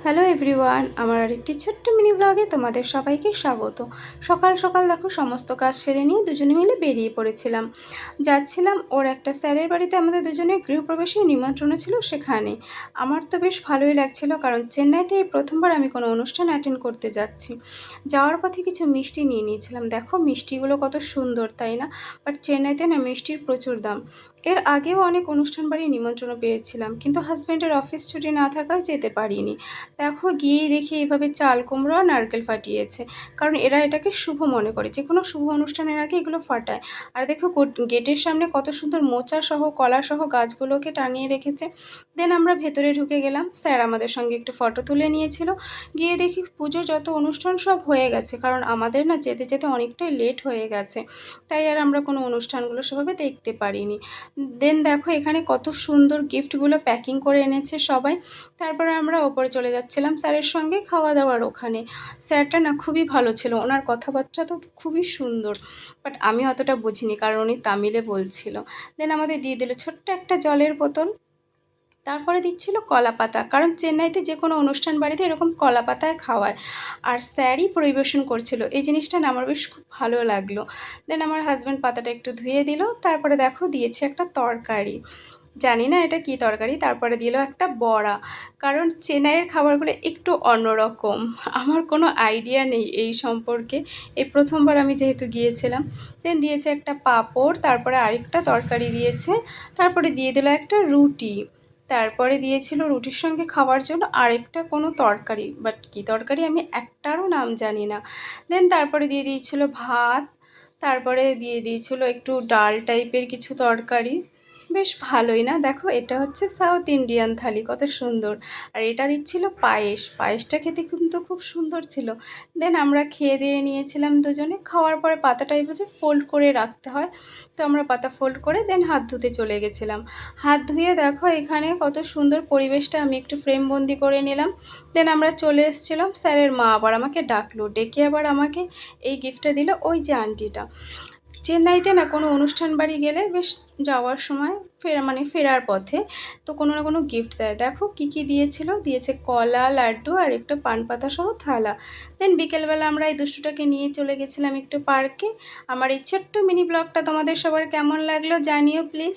Hello everyone, আমার আরেকটি ছোট্ট মিনি ব্লগে তোমাদের সবাইকে স্বাগত। সকাল সকাল দেখো সমস্ত কাজ সেরে নিয়ে দুজনে মিলে বেরিয়ে পড়েছিলাম। যাচ্ছিলাম ওর একটা স্যারের বাড়িতে, আমাদের দুজনের গৃহপ্রবেশের নিমন্ত্রণ ছিল সেখানে। আমার তো বেশ ভালোই লাগছিল, কারণ চেন্নাইতে এই প্রথমবার আমি কোনো অনুষ্ঠান অ্যাটেন্ড করতে যাচ্ছি। যাওয়ার পথে কিছু মিষ্টি নিয়ে নিয়েছিলাম। দেখো মিষ্টিগুলো কত সুন্দর, তাই না? বাট চেন্নাইতে না মিষ্টির প্রচুর দাম। এর আগেও অনেক অনুষ্ঠান বাড়ি নিমন্ত্রণ পেয়েছিলাম, কিন্তু হাজব্যান্ডের অফিস ছুটি না থাকায় যেতে পারিনি। দেখো গিয়েই দেখি এইভাবে চাল কুমড়ো আর নারকেল ফাটিয়েছে, কারণ এরা এটাকে শুভ মনে করে, যে কোনো শুভ অনুষ্ঠানের আগে এগুলো ফাটায়। আর দেখো গেটের সামনে কত সুন্দর মোচা সহ কলা সহ গাছগুলোকে টাঙিয়ে রেখেছে। দেন আমরা ভেতরে ঢুকে গেলাম। স্যার আমাদের সঙ্গে একটু ফটো তুলে নিয়েছিল। গিয়ে দেখি পুজোর যত অনুষ্ঠান সব হয়ে গেছে, কারণ আমাদের না যেতে যেতে অনেকটাই লেট হয়ে গেছে, তাই আর আমরা কোনো অনুষ্ঠানগুলো সেভাবে দেখতে পারিনি। দেন দেখো এখানে কত সুন্দর গিফটগুলো প্যাকিং করে এনেছে সবাই। তারপরে আমরা ওপরে চলে যাচ্ছিলাম স্যারের সঙ্গে খাওয়া দাওয়ার ওখানে। স্যারটা না খুবই ভালো ছিল, ওনার কথাবার্তা তো খুবই সুন্দর, বাট আমি অতটা বুঝিনি কারণ উনি তামিলে বলছিল। দেন আমাদের দিয়ে দিল ছোট্ট একটা জলের বোতল। তারপরে দিচ্ছিল কলা পাতা, কারণ চেন্নাইতে যে কোনো অনুষ্ঠান বাড়িতে এরকম কলা পাতায় খাওয়ায়, আর স্যারই পরিবেশন করছিল। এই জিনিসটা না আমার বেশ খুব ভালো লাগলো। দেন আমার হাজব্যান্ড পাতাটা একটু ধুয়ে দিল। তারপরে দেখো দিয়েছে একটা তরকারি, জানি না এটা কী তরকারি। তারপরে দিল একটা বড়া, কারণ চেন্নাইয়ের খাবারগুলো একটু অন্যরকম। আমার কোনো আইডিয়া নেই এই সম্পর্কে, এই প্রথমবার আমি যেহেতু গিয়েছিলাম। দেন দিয়েছে একটা পাঁপড়, তারপরে আরেকটা তরকারি দিয়েছে, তারপরে দিয়ে দিল একটা রুটি, তারপরে দিয়েছিল রুটির সঙ্গে খাওয়ার জন্য আরেকটা কোনো তরকারি, বাট কী তরকারি আমি একটারও নাম জানি না। দেন তারপরে দিয়ে দিয়েছিল ভাত, তারপরে দিয়ে দিয়েছিল একটু ডাল টাইপের কিছু তরকারি। বেশ ভালোই না? দেখো এটা হচ্ছে সাউথ ইন্ডিয়ান থালি, কত সুন্দর। আর এটা দিচ্ছিল পায়েস, পায়েসটা খেতে কিন্তু খুব সুন্দর ছিল। দেন আমরা খেয়ে দিয়ে নিয়েছিলাম দুজনে। খাওয়ার পরে পাতাটা এইভাবে ফোল্ড করে রাখতে হয়, তো আমরা পাতা ফোল্ড করে দেন হাত ধুতে চলে গেছিলাম। হাত ধুয়ে দেখো এখানে কত সুন্দর পরিবেশটা আমি একটু ফ্রেমবন্দি করে নিলাম। দেন আমরা চলে এসেছিলাম। স্যারের মা আবার আমাকে ডাকলো, ডেকে আবার আমাকে এই গিফটটা দিল, ওই যে আন্টিটা। চেন্নাইতে না কোনো অনুষ্ঠান বাড়ি গেলে বেশ যাওয়ার সময় ফেরার পথে তো কোনো না কোনো গিফট দেয়। দেখো কী কী দিয়েছিল, দিয়েছে কলা, লাড্ডু আর একটা পান পাতা সহ থালা। দেন বিকেলবেলা আমরা এই দুষ্টুটাকে নিয়ে চলে গেছিলাম একটু পার্কে। আমার এই ছোট্ট মিনি ব্লগটা তোমাদের সবার কেমন লাগলো জানিও প্লিজ।